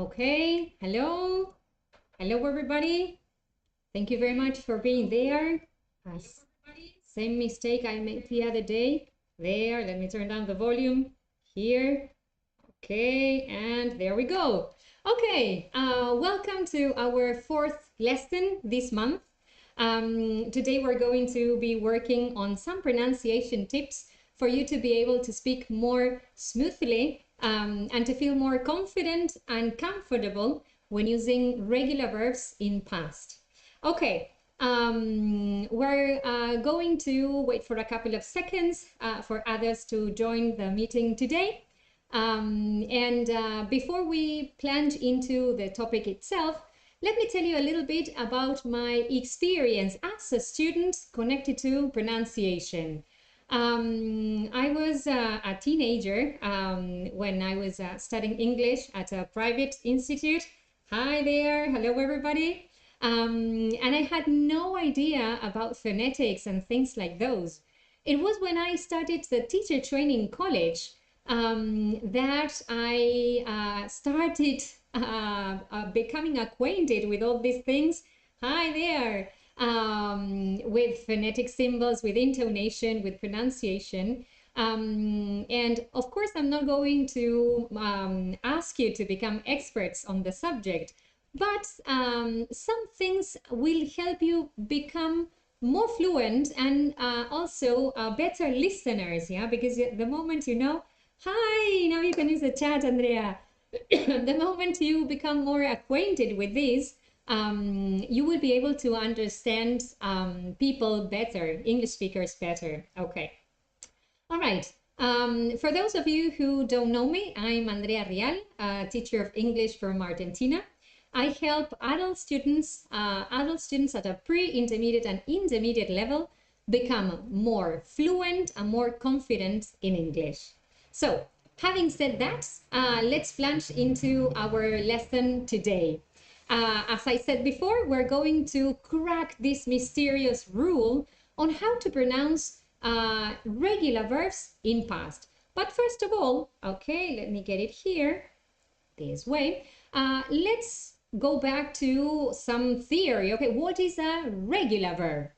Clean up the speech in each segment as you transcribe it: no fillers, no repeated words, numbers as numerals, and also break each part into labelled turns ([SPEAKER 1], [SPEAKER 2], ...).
[SPEAKER 1] Okay, hello. Hello, everybody. Thank you very much for being there. Same mistake I made the other day. There, let me turn down the volume. Here. Okay, and there we go. Okay, welcome to our fourth lesson this month. Today we're going to be working on some pronunciation tips for you to be able to speak more smoothly and to feel more confident and comfortable when using regular verbs in past. Okay, we're going to wait for a couple of seconds for others to join the meeting today. Before we plunge into the topic itself, let me tell you a little bit about my experience as a student connected to pronunciation. I was a teenager when I was studying English at a private institute. Hi there, hello everybody. And I had no idea about phonetics and things like those. It was when I started the teacher training college that I started becoming acquainted with all these things. Hi there. With phonetic symbols, with intonation, with pronunciation. And of course, I'm not going to ask you to become experts on the subject, but some things will help you become more fluent and also better listeners, yeah? Because the moment you know, hi, now you can use the chat, Andrea. The moment you become more acquainted with this, you will be able to understand people better, English speakers better. Okay. All right. For those of you who don't know me, I'm Andrea Rial, a teacher of English from Argentina. I help adult students at a pre-intermediate and intermediate level become more fluent and more confident in English. So, having said that, let's plunge into our lesson today. As I said before, we're going to crack this mysterious rule on how to pronounce regular verbs in past. But first of all, okay, let me get it here, this way. Let's go back to some theory. Okay, what is a regular verb?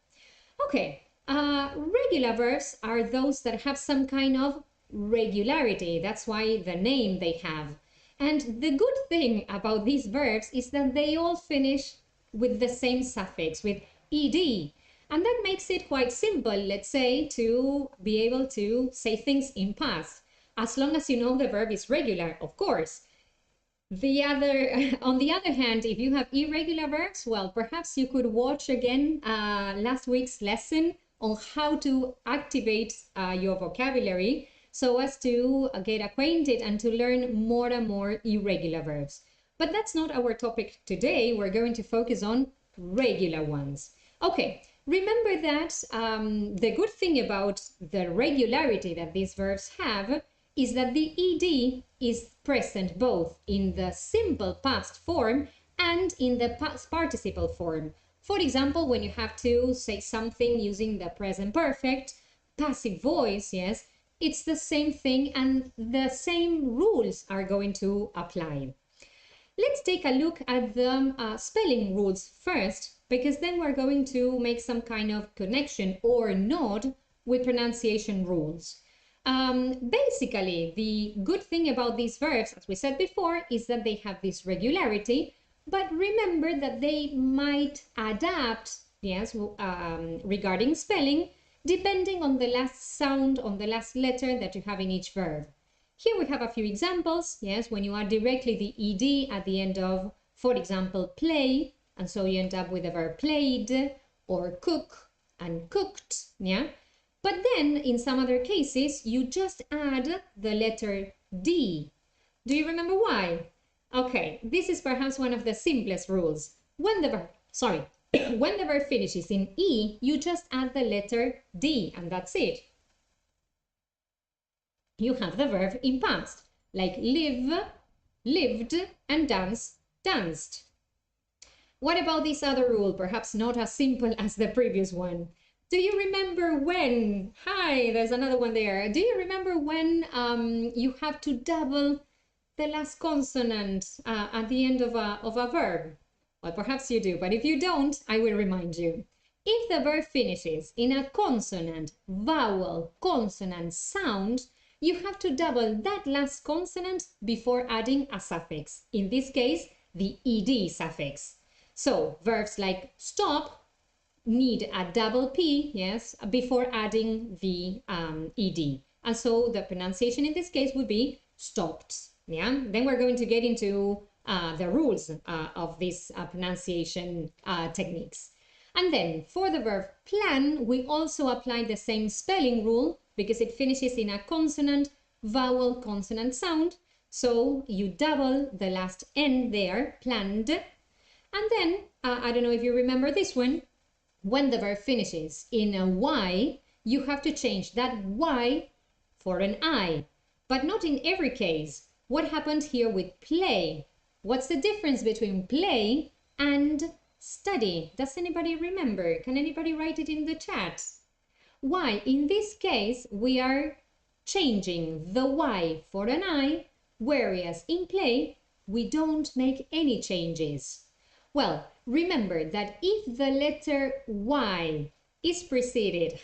[SPEAKER 1] Okay, regular verbs are those that have some kind of regularity. That's why the name they have. And the good thing about these verbs is that they all finish with the same suffix, with ed. And that makes it quite simple, let's say, to be able to say things in past, as long as you know the verb is regular, of course. On the other hand, if you have irregular verbs, well, perhaps you could watch again last week's lesson on how to activate your vocabulary so as to get acquainted and to learn more and more irregular verbs. But that's not our topic today. We're going to focus on regular ones. Okay, remember that the good thing about the regularity that these verbs have is that the ed is present both in the simple past form and in the past participle form. For example, when you have to say something using the present perfect, passive voice, yes, it's the same thing and the same rules are going to apply. Let's take a look at the spelling rules first, because then we're going to make some kind of connection or nod with pronunciation rules. Basically, the good thing about these verbs, as we said before, is that they have this regularity, but remember that they might adapt, yes, regarding spelling, depending on the last sound, on the last letter that you have in each verb. Here we have a few examples, yes, when you add directly the ed at the end of, for example, play, and so you end up with the verb played, or cook and cooked, yeah? But then, in some other cases, you just add the letter D. Do you remember why? Okay, this is perhaps one of the simplest rules. When the verb finishes in E, you just add the letter D, and that's it. You have the verb in past, like live, lived, and dance, danced. What about this other rule? Perhaps not as simple as the previous one. Do you remember when? Hi, there's another one there. Do you remember when you have to double the last consonant at the end of a verb? Well, perhaps you do, but if you don't, I will remind you. If the verb finishes in a consonant, vowel, consonant, sound, you have to double that last consonant before adding a suffix. In this case, the ed suffix. So verbs like stop need a double P, yes, before adding the ed. And so the pronunciation in this case would be stopped. Yeah. Then we're going to get into the rules of these pronunciation techniques. And then for the verb plan, we also apply the same spelling rule because it finishes in a consonant, vowel, consonant sound. So you double the last N there, planned. And then, I don't know if you remember this one, when the verb finishes in a Y, you have to change that Y for an I, but not in every case. What happened here with play? What's the difference between play and study? Does anybody remember? Can anybody write it in the chat? Why? In this case, we are changing the Y for an I, whereas in play, we don't make any changes. Well, remember that if the letter Y is preceded,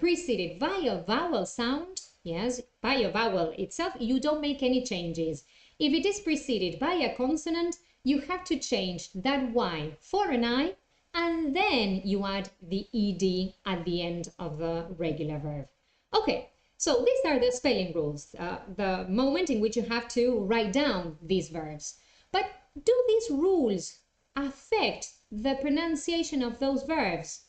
[SPEAKER 1] preceded by a vowel sound, yes, by a vowel itself, you don't make any changes. If it is preceded by a consonant, you have to change that Y for an I, and then you add the ed at the end of the regular verb. Okay, so these are the spelling rules, the moment in which you have to write down these verbs. But do these rules affect the pronunciation of those verbs?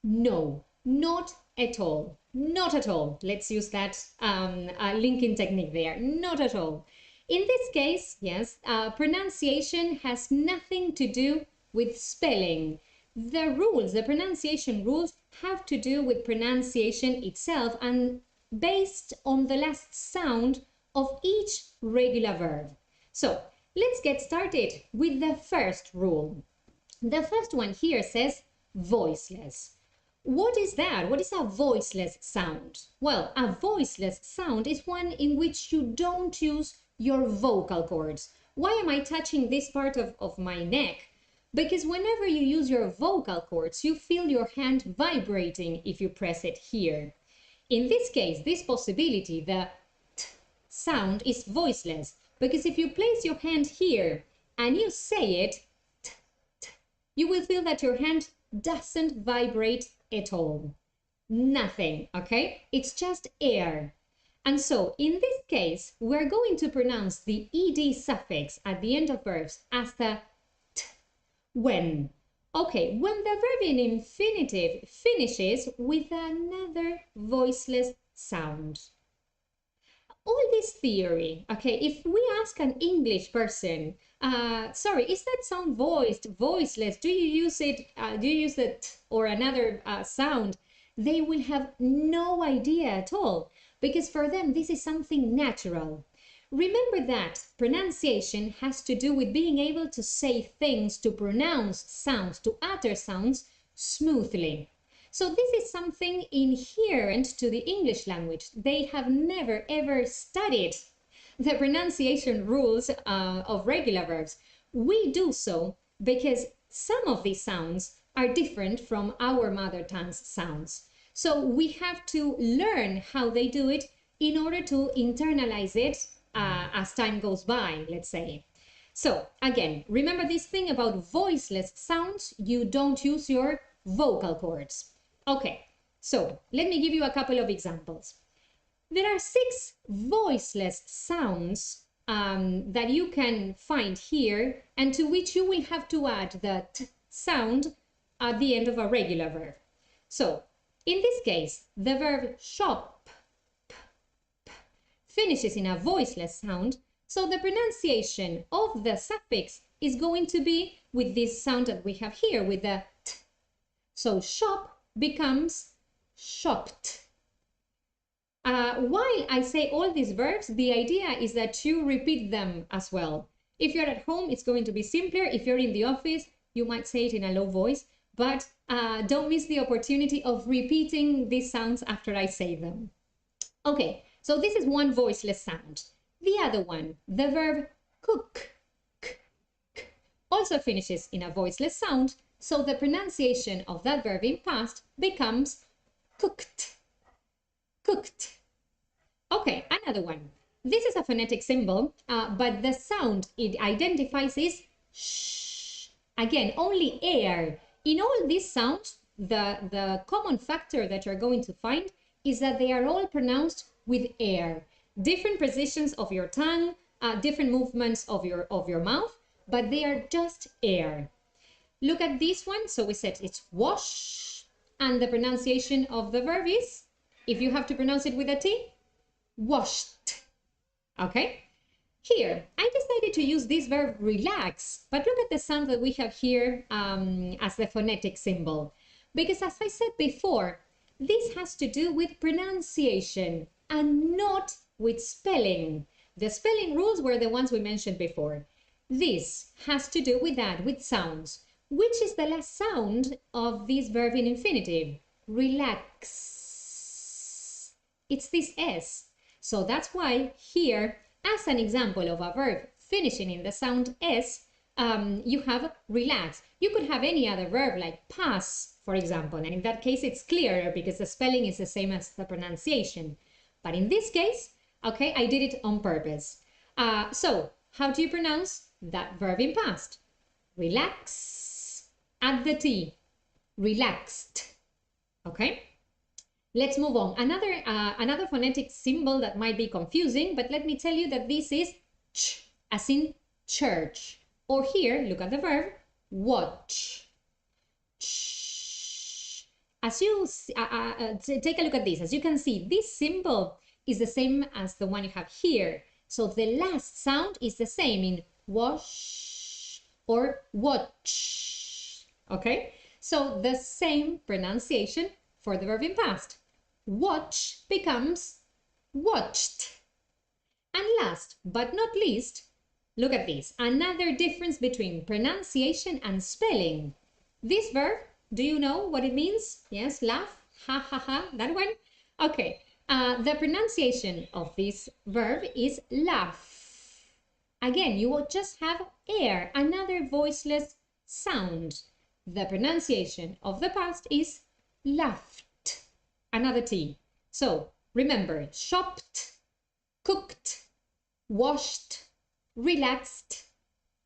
[SPEAKER 1] No, not at all. Not at all. Let's use that linking technique there. Not at all. In this case, yes, pronunciation has nothing to do with spelling. The rules, the pronunciation rules, have to do with pronunciation itself and based on the last sound of each regular verb. So let's get started with the first rule. The first one here says voiceless. What is that? What is a voiceless sound? Well, a voiceless sound is one in which you don't use your vocal cords. Why am I touching this part of my neck? Because whenever you use your vocal cords, you feel your hand vibrating if you press it here. In this case, this possibility, the t sound is voiceless, because if you place your hand here and you say it, t, t, you will feel that your hand doesn't vibrate at all. Nothing, okay? It's just air. And so in this case, we're going to pronounce the ed suffix at the end of verbs as the t, when. Okay, when the verb in infinitive finishes with another voiceless sound. All this theory, okay, if we ask an English person, sorry, is that sound voiced, voiceless? Do you use it, do you use the t or another sound? They will have no idea at all, because for them this is something natural. Remember that pronunciation has to do with being able to say things, to pronounce sounds, to utter sounds smoothly. So this is something inherent to the English language. They have never ever studied the pronunciation rules of regular verbs. We do so because some of these sounds are different from our mother tongue's sounds. So we have to learn how they do it in order to internalize it as time goes by, let's say. So again, remember this thing about voiceless sounds. You don't use your vocal cords. Okay, so let me give you a couple of examples. There are 6 voiceless sounds that you can find here, and to which you will have to add the t sound at the end of a regular verb. So in this case, the verb shop finishes in a voiceless sound, so the pronunciation of the suffix is going to be with this sound that we have here, with the t. So shop becomes shopped. While I say all these verbs, the idea is that you repeat them as well. If you're at home, it's going to be simpler. If you're in the office, you might say it in a low voice, but don't miss the opportunity of repeating these sounds after I say them. Okay, so this is one voiceless sound. The other one, the verb cook, also finishes in a voiceless sound, so the pronunciation of that verb in past becomes cooked, cooked. Okay, another one. This is a phonetic symbol, but the sound it identifies is sh. Again, only air. In all these sounds, the common factor that you're going to find is that they are all pronounced with air. Different positions of your tongue, different movements of your mouth, but they are just air. Look at this one. So we said it's wash, and the pronunciation of the verb is, if you have to pronounce it with a T, washed. Okay? Here, I decided to use this verb relax, but look at the sound that we have here as the phonetic symbol. Because as I said before, this has to do with pronunciation and not with spelling. The spelling rules were the ones we mentioned before. This has to do with that, with sounds. Which is the last sound of this verb in infinitive? Relax. It's this S. So that's why here, as an example of a verb finishing in the sound S, you have relax. You could have any other verb like pass, for example, and in that case it's clearer because the spelling is the same as the pronunciation. But in this case, okay, I did it on purpose. So how do you pronounce that verb in past? Relax. Add the T. Relaxed. Okay? Let's move on. Another phonetic symbol that might be confusing, but let me tell you that this is ch, as in church. Or here, look at the verb, watch. Ch. As you take a look at this, as you can see, this symbol is the same as the one you have here. So the last sound is the same in wash or watch. Okay? So the same pronunciation for the verb in past. Watch becomes watched. And last but not least, look at this. Another difference between pronunciation and spelling. This verb, do you know what it means? Yes, laugh, ha ha ha, that one? Okay, the pronunciation of this verb is laugh. Again, you will just have air, another voiceless sound. The pronunciation of the past is laughed. Another T. So remember, shopped, cooked, washed, relaxed,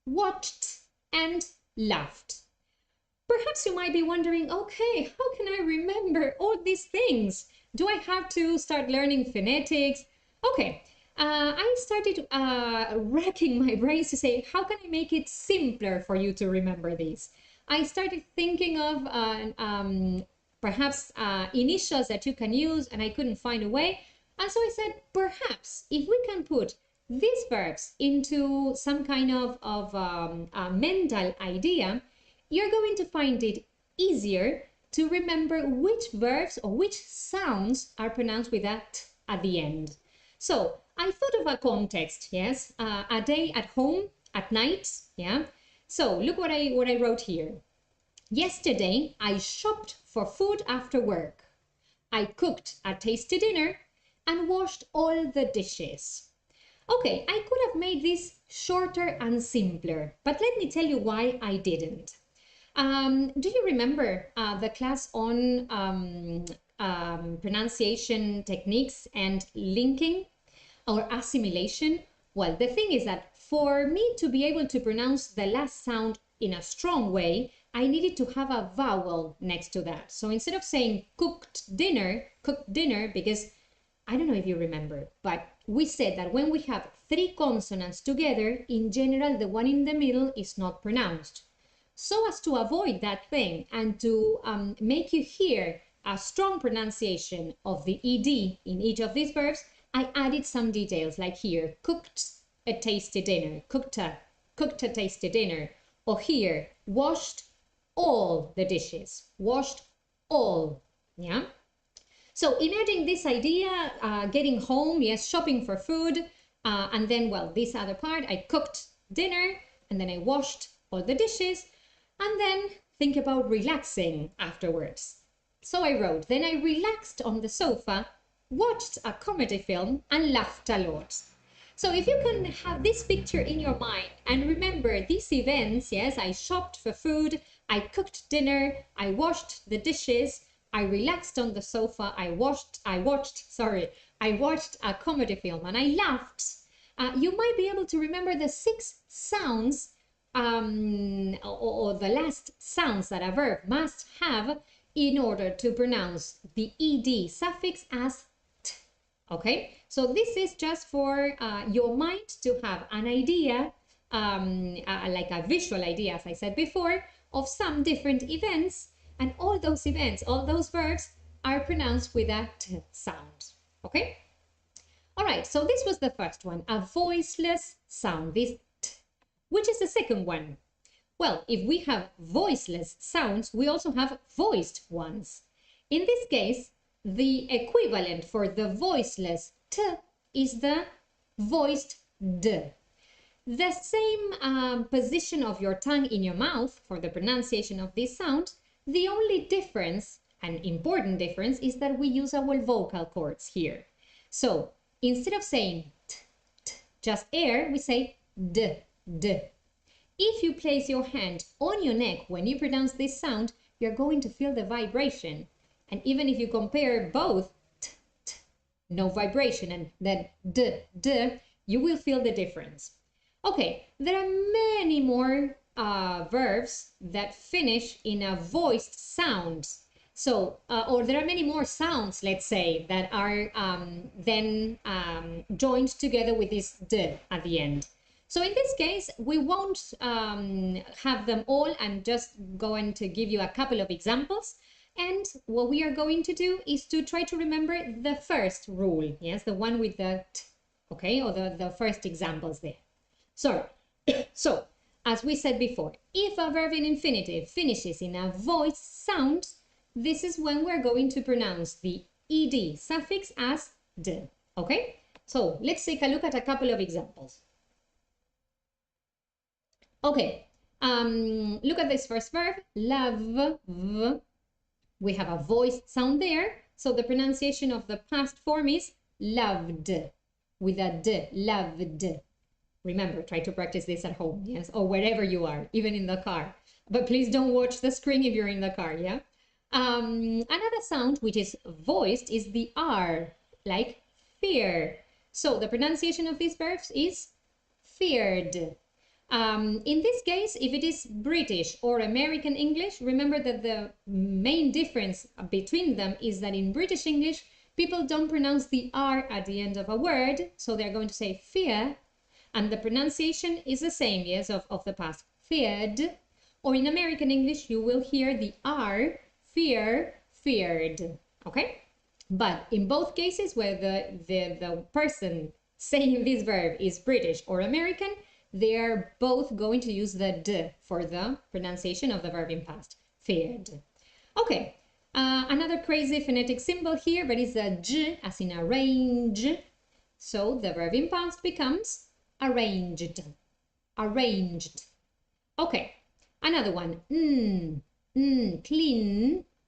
[SPEAKER 1] watched, and laughed. Perhaps you might be wondering, okay, how can I remember all these things? Do I have to start learning phonetics? Okay, I started racking my brains to say, how can I make it simpler for you to remember these? I started thinking of perhaps initials that you can use, and I couldn't find a way. And so I said, perhaps if we can put these verbs into some kind of mental idea, you're going to find it easier to remember which verbs or which sounds are pronounced with that at the end. So I thought of a context, yes, a day at home, at night, yeah. So look what I wrote here. Yesterday, I shopped for food after work. I cooked a tasty dinner and washed all the dishes. Okay, I could have made this shorter and simpler, but let me tell you why I didn't. Do you remember the class on pronunciation techniques and linking or assimilation? Well, the thing is that for me to be able to pronounce the last sound in a strong way, I needed to have a vowel next to that. So instead of saying cooked dinner, because I don't know if you remember, but we said that when we have three consonants together, in general, the one in the middle is not pronounced. So as to avoid that thing and to make you hear a strong pronunciation of the ED in each of these verbs, I added some details like here, cooked a tasty dinner, cooked a tasty dinner, or here, washed all the dishes, washed all, yeah? So in adding this idea, getting home, yes, shopping for food, and then, well, this other part, I cooked dinner, and then I washed all the dishes, and then think about relaxing afterwards. So I wrote, then I relaxed on the sofa, watched a comedy film, and laughed a lot. So if you can have this picture in your mind and remember these events, yes, I shopped for food, I cooked dinner, I washed the dishes, I relaxed on the sofa, I watched a comedy film and I laughed. You might be able to remember the 6 sounds or the last sounds that a verb must have in order to pronounce the ed suffix as t. Okay, so this is just for your mind to have an idea, like a visual idea, as I said before, of some different events, and all those events, all those verbs are pronounced with a t sound. Okay? All right, so this was the first one, a voiceless sound, this t. Which is the second one? Well, if we have voiceless sounds, we also have voiced ones. In this case, the equivalent for the voiceless t is the voiced d. The same position of your tongue in your mouth for the pronunciation of this sound. The only difference, an important difference, is that we use our vocal cords here. So instead of saying t, t, just air, we say d, d. If you place your hand on your neck when you pronounce this sound, you're going to feel the vibration. And even if you compare both, t, t, no vibration, and then d, d, you will feel the difference. Okay, there are many more verbs that finish in a voiced sound. So, or there are many more sounds, let's say, that are then joined together with this d at the end. So in this case, we won't have them all. I'm just going to give you a couple of examples. And what we are going to do is to try to remember the first rule. Yes, the one with the t, okay, or the first examples there. So, as we said before, if a verb in infinitive finishes in a voiced sound, this is when we're going to pronounce the ed suffix as d, okay? So, let's take a look at a couple of examples. Okay, look at this first verb, love, v. We have a voiced sound there, so the pronunciation of the past form is loved, with a d, loved. Remember, try to practice this at home, yes, or wherever you are, even in the car. But please don't watch the screen if you're in the car, yeah? Another sound which is voiced is the R, like fear. So the pronunciation of these verbs is feared. In this case, if it is British or American English, remember that the main difference between them is that in British English, people don't pronounce the R at the end of a word, so they're going to say fear, and the pronunciation is the same, yes, of the past, feared. Or in American English, you will hear the R, fear, feared, okay? But in both cases, where the person saying this verb is British or American, they are both going to use the d for the pronunciation of the verb in past, feared. Okay, another crazy phonetic symbol here, but it's a j, as in arrange. So the verb in past becomes arranged, arranged. Okay, another one, clean,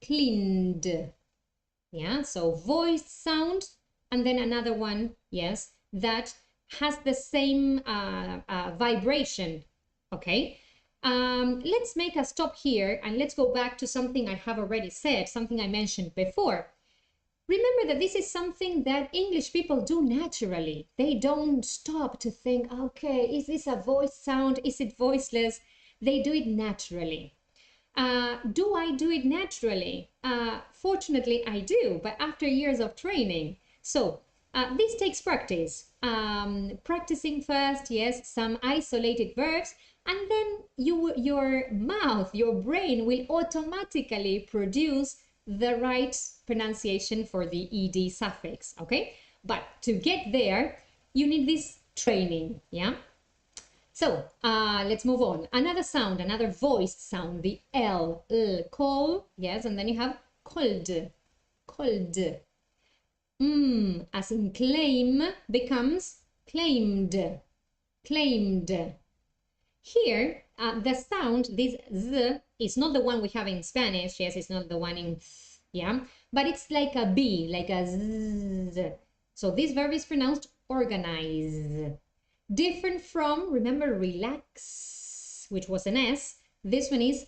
[SPEAKER 1] cleaned. Yeah, so voiced sound, and then another one, yes, that has the same vibration, okay? Let's make a stop here and let's go back to something I have already said, something I mentioned before. Remember that this is something that English people do naturally. They don't stop to think, okay, is this a voice sound? Is it voiceless? They do it naturally. Do I do it naturally? Fortunately, I do, but after years of training. So this takes practice. Practicing first, yes, some isolated verbs, and then your mouth, your brain will automatically produce the right pronunciation for the ed suffix, okay? But to get there, you need this training, yeah? So let's move on. Another sound, another voiced sound, the L, call, yes, and then you have cold, cold. As in claim becomes claimed, claimed. Here, the sound, this z, is not the one we have in Spanish, yes, it's not the one in th, yeah, but it's like a B, like a z. So this verb is pronounced organize. Different from, remember, relax, which was an S. This one is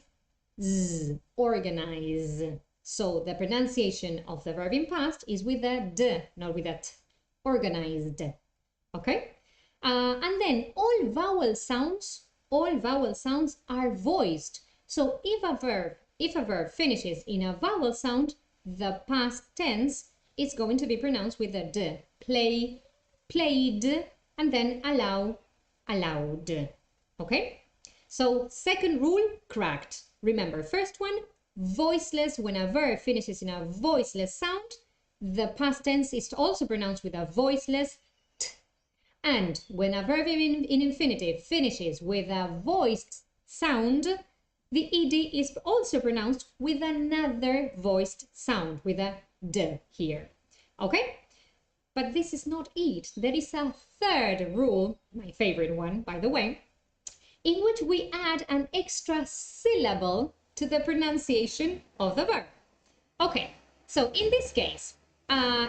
[SPEAKER 1] Z, organize. So the pronunciation of the verb in past is with a D, not with a T. Organized. Okay? And then all vowel sounds are voiced. So if a verb finishes in a vowel sound, the past tense is going to be pronounced with a D. Play, played, and then allow, allowed. Okay? So second rule, cracked. Remember, first one, voiceless. When a verb finishes in a voiceless sound, the past tense is also pronounced with a voiceless t. And when a verb in infinitive finishes with a voiced sound, the ed is also pronounced with another voiced sound, with a d here. Okay? But this is not it. There is a third rule, my favorite one, by the way, in which we add an extra syllable to the pronunciation of the verb. Okay, so in this case,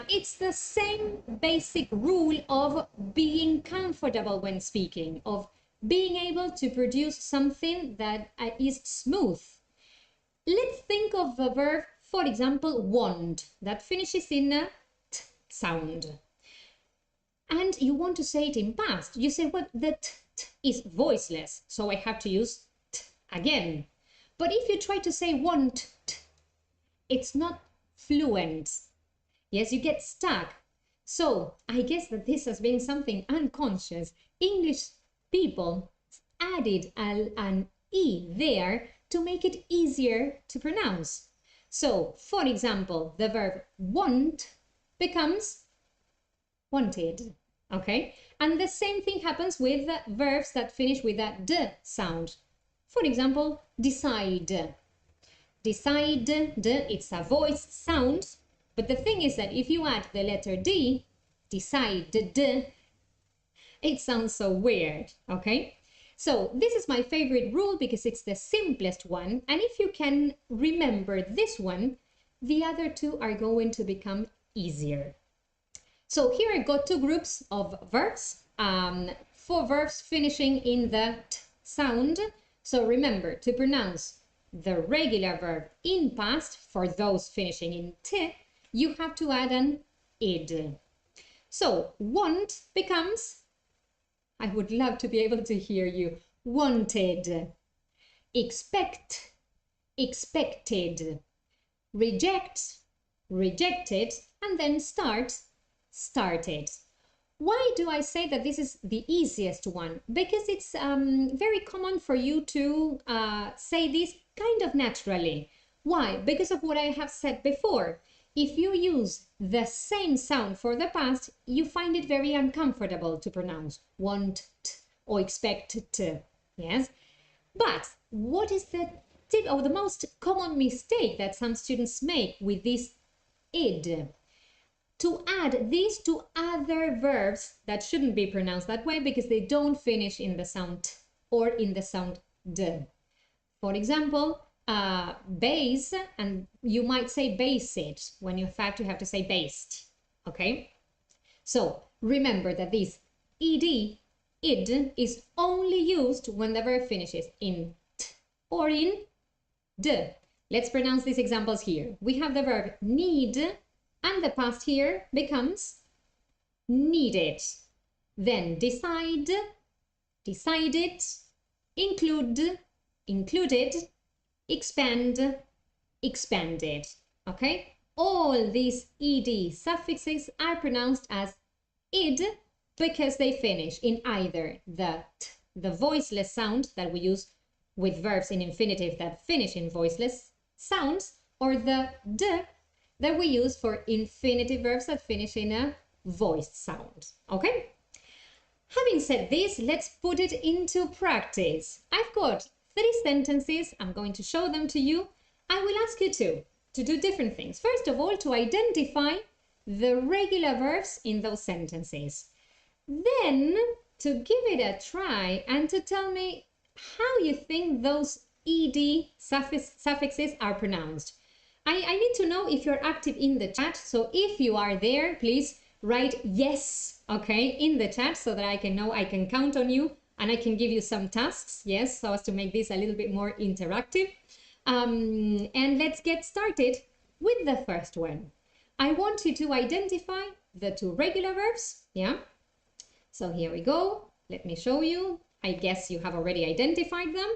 [SPEAKER 1] it's the same basic rule of being comfortable when speaking, of being able to produce something that is smooth. Let's think of the verb, for example, want, that finishes in a t sound. And you want to say it in past. You say, well, the t is voiceless, so I have to use t again. But if you try to say want, t, it's not fluent. Yes, you get stuck. So I guess that this has been something unconscious. English people added an E there to make it easier to pronounce. So, for example, the verb want becomes wanted, okay? And the same thing happens with the verbs that finish with a D sound. For example, decide. Decide, D, it's a voiced sound, but the thing is that if you add the letter D, decide, D, it sounds so weird, okay? So this is my favorite rule because it's the simplest one, and if you can remember this one, the other two are going to become easier. So here I've got two groups of verbs, 4 verbs finishing in the t sound. So remember to pronounce the regular verb in past. For those finishing in t, you have to add an id. So want becomes, I would love to be able to hear you, wanted. Expect, expected. Reject, rejected. And then start, started. Why do I say that this is the easiest one? Because it's very common for you to say this kind of naturally. Why? Because of what I have said before. If you use the same sound for the past, you find it very uncomfortable to pronounce want or expect to. Yes? But what is the tip or the most common mistake that some students make with this id? To add these to other verbs that shouldn't be pronounced that way because they don't finish in the sound t or in the sound d. For example, base, and you might say based when in fact you have to say based, okay? So remember that this ed, id, is only used when the verb finishes in t or in d. Let's pronounce these examples here. We have the verb need, and the past here becomes needed. Then decide, decided, include, included, expand, expanded. Okay? All these ed suffixes are pronounced as id because they finish in either the t, the voiceless sound that we use with verbs in infinitive that finish in voiceless sounds, or the d that we use for infinitive verbs that finish in a voiced sound. Okay? Having said this, let's put it into practice. I've got 3 sentences. I'm going to show them to you. I will ask you to do different things. First of all, to identify the regular verbs in those sentences. Then to give it a try and to tell me how you think those ed suffixes are pronounced. I need to know if you're active in the chat, so if you are there, please write yes okay, in the chat so that I can know I can count on you and I can give you some tasks, yes, so as to make this a little bit more interactive. And let's get started with the first one. I want you to identify the two regular verbs, yeah? So here we go. Let me show you. I guess you have already identified them.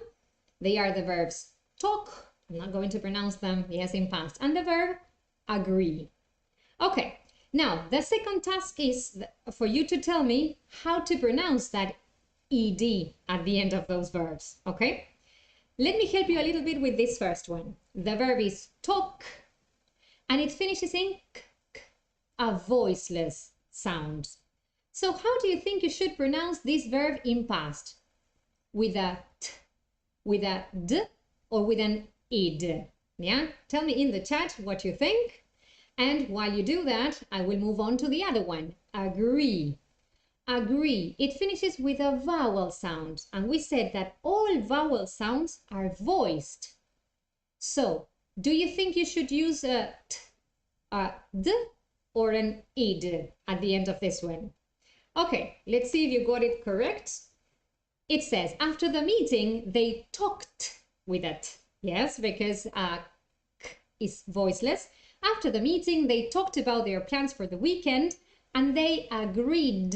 [SPEAKER 1] They are the verbs talk, I'm not going to pronounce them, yes, in past, and the verb agree. Okay, now the second task is for you to tell me how to pronounce that ed at the end of those verbs, okay? Let me help you a little bit with this first one. The verb is talk, and it finishes in k, a voiceless sound. So how do you think you should pronounce this verb in past? With a t, with a d, or with an id? Yeah, tell me in the chat what you think. And while you do that, I will move on to the other one, agree. Agree, it finishes with a vowel sound, and we said that all vowel sounds are voiced. So, do you think you should use a t, a d, or an id at the end of this one? Okay, let's see if you got it correct. It says, after the meeting, they talked with it. Yes, because k is voiceless. After the meeting, they talked about their plans for the weekend and they agreed,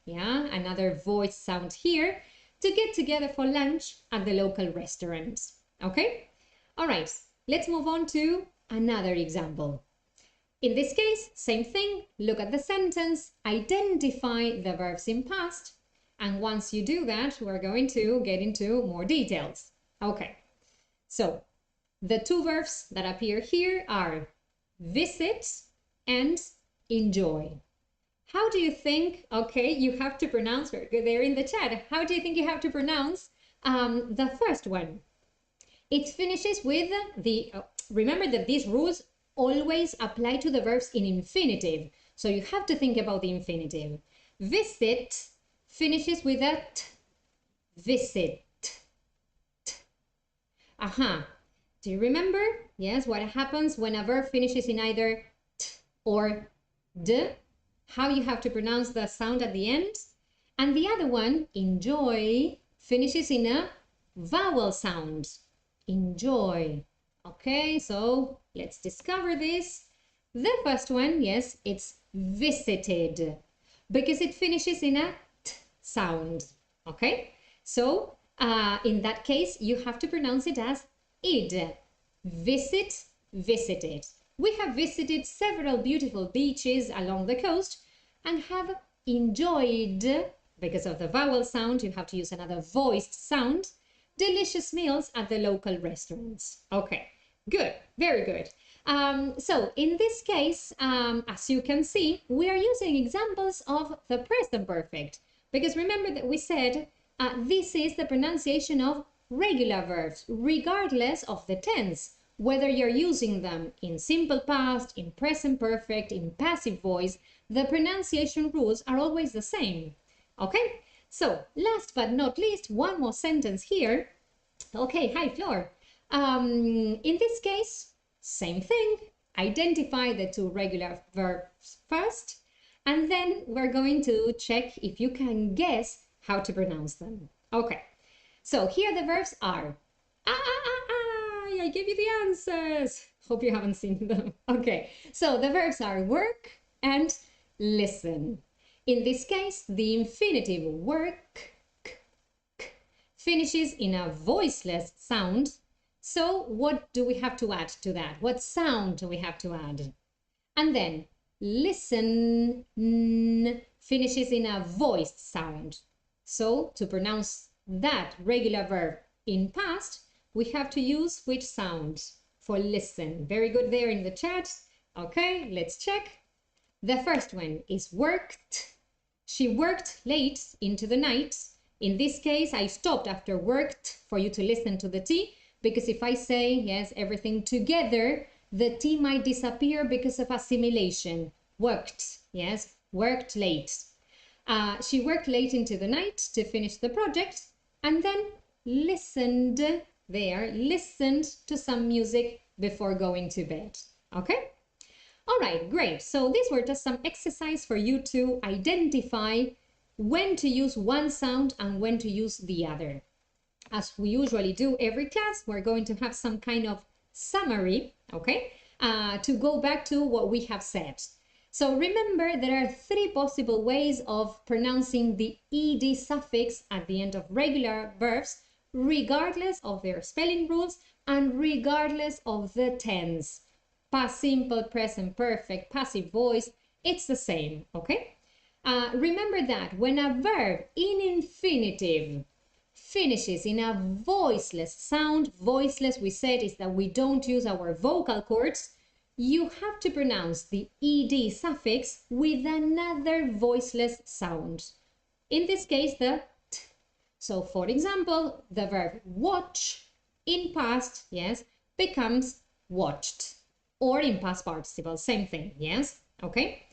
[SPEAKER 1] yeah, another voice sound here, to get together for lunch at the local restaurant. Okay? All right, let's move on to another example. In this case, same thing, look at the sentence, identify the verbs in past, and once you do that, we're going to get into more details. Okay, so the two verbs that appear here are visit and enjoy. How do you think, okay, you have to pronounce, they're in the chat, how do you think you have to pronounce the first one? It finishes with the, remember that these rules always apply to the verbs in infinitive. So you have to think about the infinitive. Visit finishes with a t, visit. T. Aha. Do you remember? Yes, what happens when a verb finishes in either t or d? How you have to pronounce the sound at the end? And the other one, enjoy, finishes in a vowel sound. Enjoy. Okay, so let's discover this. The first one, yes, it's visited because it finishes in a t sound. Okay, so in that case, you have to pronounce it as id. Visit, visited. We have visited several beautiful beaches along the coast and have enjoyed, because of the vowel sound, you have to use another voiced sound, delicious meals at the local restaurants. Okay, good, very good. So in this case, as you can see, we are using examples of the present perfect, because remember that we said this is the pronunciation of regular verbs, regardless of the tense, whether you're using them in simple past, in present perfect, in passive voice, the pronunciation rules are always the same. Okay, so last but not least, one more sentence here. Okay, hi Flor. In this case, same thing. Identify the two regular verbs first, and then we're going to check if you can guess how to pronounce them. Okay, so here the verbs are. I gave you the answers. Hope you haven't seen them. Okay, so the verbs are work and listen. In this case, the infinitive work finishes in a voiceless sound. So what do we have to add to that? What sound do we have to add? And then listen finishes in a voiced sound. So to pronounce that regular verb in past, we have to use which sound for listen? Very good there in the chat. Okay, let's check. The first one is worked. She worked late into the night. In this case, I stopped after worked for you to listen to the T, because if I say, yes, everything together, the T might disappear because of assimilation. Worked, yes, worked late. She worked late into the night to finish the project and then listened there, listened to some music before going to bed. Okay? All right, great. So these were just some exercise for you to identify when to use one sound and when to use the other. As we usually do every class, we're going to have some kind of summary, okay, to go back to what we have said. So remember, there are three possible ways of pronouncing the ed suffix at the end of regular verbs, regardless of their spelling rules and regardless of the tense. Past simple, present perfect, passive voice, it's the same, okay? Remember that when a verb in infinitive finishes in a voiceless sound, voiceless, we said, is that we don't use our vocal cords, you have to pronounce the ed suffix with another voiceless sound. In this case, the t. So, for example, the verb watch in past, yes, becomes watched. Or in past participle, same thing, yes? Okay?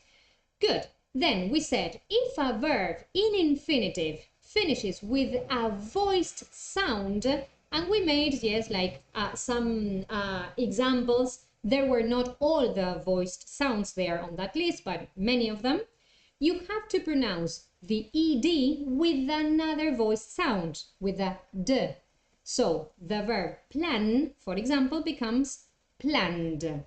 [SPEAKER 1] Good. Then we said if a verb in infinitive finishes with a voiced sound, and we made, yes, like some examples. There were not all the voiced sounds there on that list, but many of them. You have to pronounce the ed with another voiced sound, with a d. So the verb plan, for example, becomes planned.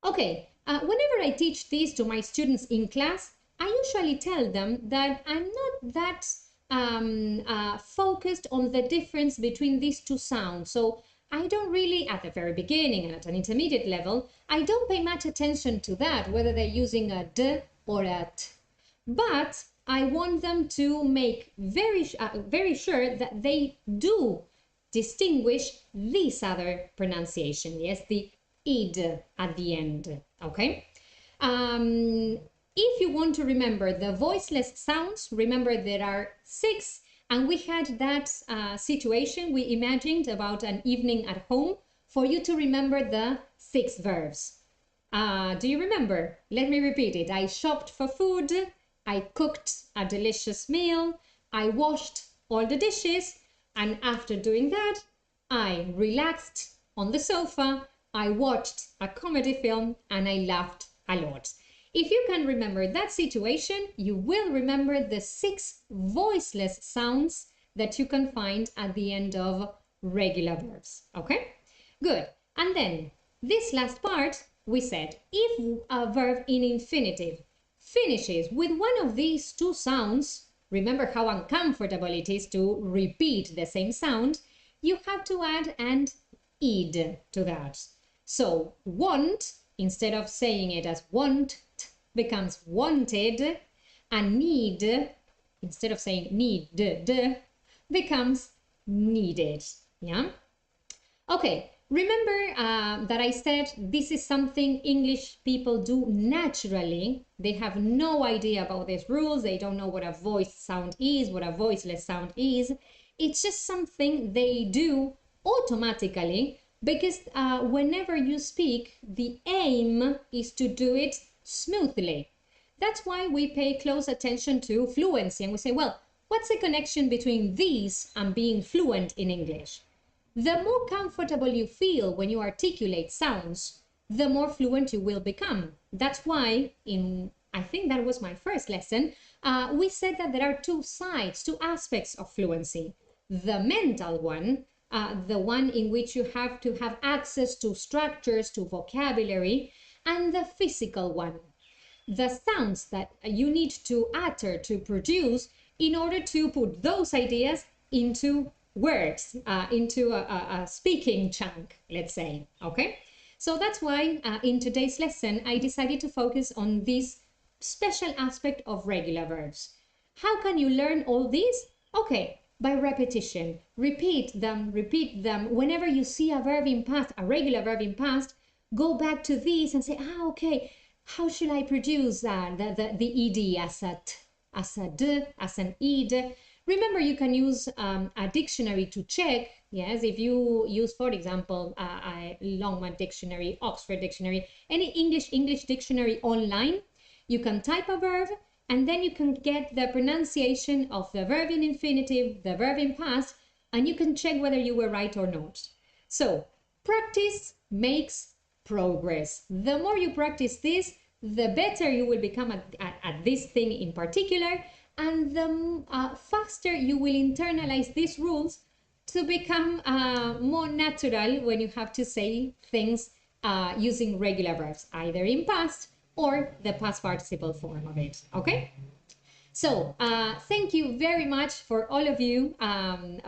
[SPEAKER 1] Okay, whenever I teach this to my students in class, I usually tell them that I'm not that focused on the difference between these two sounds. So I don't really, at the very beginning and at an intermediate level, I don't pay much attention to that, whether they're using a d or a t. But I want them to make very sure that they do distinguish this other pronunciation, yes, the id at the end, okay? If you want to remember the voiceless sounds, remember there are 6, and we had that situation we imagined about an evening at home for you to remember the 6 verbs. Do you remember? Let me repeat it. I shopped for food, I cooked a delicious meal, I washed all the dishes, and after doing that, I relaxed on the sofa, I watched a comedy film, and I laughed a lot. If you can remember that situation, you will remember the 6 voiceless sounds that you can find at the end of regular verbs, okay? Good. And then this last part, we said, if a verb in infinitive finishes with one of these two sounds, remember how uncomfortable it is to repeat the same sound, you have to add an ed to that. So want, instead of saying it as want, becomes wanted, and need, instead of saying need, becomes needed. Yeah? Okay, remember that I said this is something English people do naturally. They have no idea about these rules. They don't know what a voiced sound is, what a voiceless sound is. It's just something they do automatically because whenever you speak, the aim is to do it smoothly. That's why we pay close attention to fluency and we say, well, what's the connection between these and being fluent in English? The more comfortable you feel when you articulate sounds, the more fluent you will become. That's why I think that was my first lesson, we said that there are 2 sides, 2 aspects of fluency. The mental one, the one in which you have to have access to structures, to vocabulary, and the physical one, the sounds that you need to utter, to produce, in order to put those ideas into words, into a speaking chunk, let's say, okay? So that's why in today's lesson, I decided to focus on this special aspect of regular verbs. How can you learn all these? Okay, by repetition. Repeat them. Whenever you see a verb in past, a regular verb in past, go back to these and say, okay, how should I produce the ed as a t, as a d, as an ed? Remember, you can use a dictionary to check. Yes, if you use, for example, a Longman dictionary, Oxford dictionary, any English dictionary online, you can type a verb and then you can get the pronunciation of the verb in infinitive, the verb in past, and you can check whether you were right or not. So, practice makes progress. The more you practice this, the better you will become at this thing in particular, and the faster you will internalize these rules to become more natural when you have to say things using regular verbs, either in past or the past participle form of it, okay? So thank you very much for all of you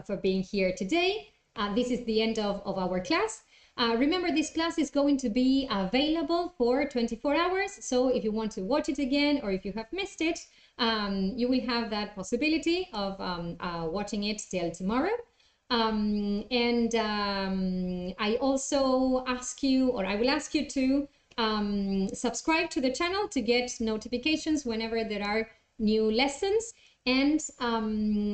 [SPEAKER 1] for being here today. This is the end of our class. Remember, this class is going to be available for 24 hours. So if you want to watch it again, or if you have missed it, you will have that possibility of watching it till tomorrow. I also ask you, or I will ask you to subscribe to the channel to get notifications whenever there are new lessons. And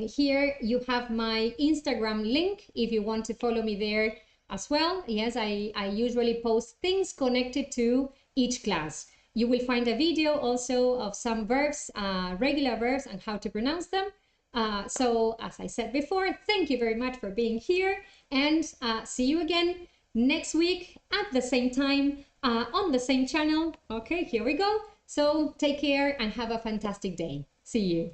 [SPEAKER 1] here you have my Instagram link if you want to follow me there as well. Yes, I usually post things connected to each class. You will find a video also of some verbs, regular verbs, and how to pronounce them. So as I said before, thank you very much for being here, and see you again next week at the same time on the same channel. Okay, here we go. So take care and have a fantastic day. See you.